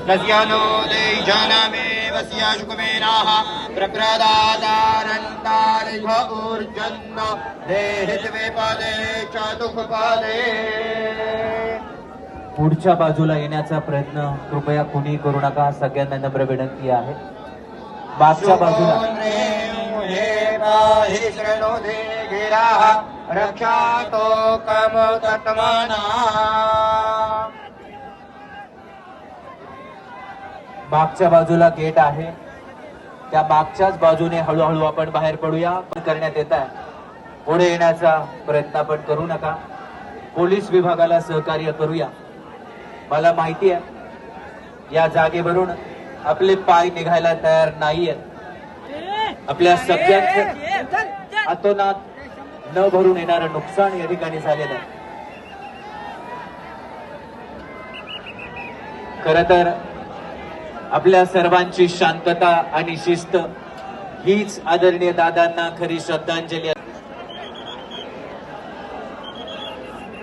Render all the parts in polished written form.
लस्यानो देशानामे वस्याशुकमेनाः प्रप्रदातारन्तारिह ऊर्जन्न देहितवे पादे चतुःपादे। पुढच्या बाजूला येण्याचा प्रयत्न कृपया कुणी करू नका, सगळ्यांना नम्र विनंती आहे। मागच्या बाजूला रक्षातो कमोत्तमना। मागच्या बाजूला गेट आहे, त्या मागच्याच बाजूने हळूहळू आपण बाहेर पडूया करण्यात येत आहे। पुढे येण्याचा प्रयत्न आपण करू नका, पोलीस विभागाला सहकार्य करूया। मला माहिती आहे या जागेवरून आपले पाय निघायला तयार नाहीयेत, आपल्या सगळ्यांचे अतोनात न भरून येणारं नुकसान या ठिकाणी झालेलं आहे। खर तर आपल्या सर्वांची शांतता आणि शिस्त हीच आदरणीय दादांना खरी श्रद्धांजली आहे।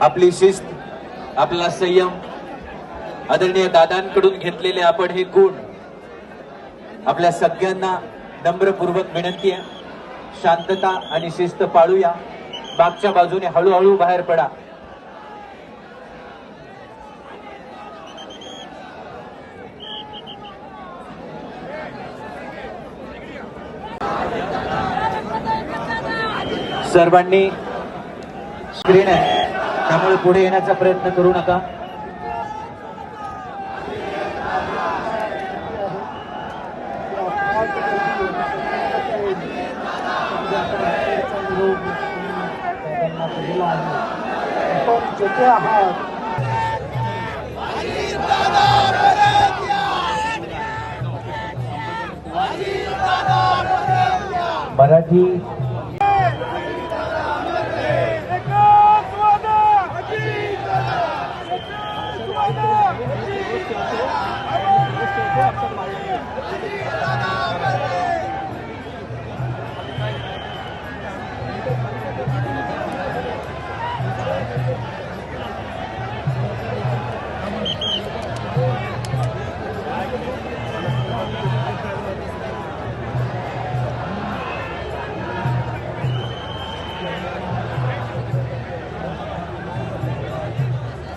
आपली शिस्त, आपला संयम, आदरणीय दादांकडून घेतलेले आपण हे गुण आपल्या सगळ्यांना नम्रपूर्वक विनंती आहे, शांतता आणि शिस्त पाळूया। मागच्या बाजूने हळूहळू बाहेर पडा। सर्वांनी स्क्रीन आहे त्यामुळे पुढे येण्याचा प्रयत्न करू नका। मराठी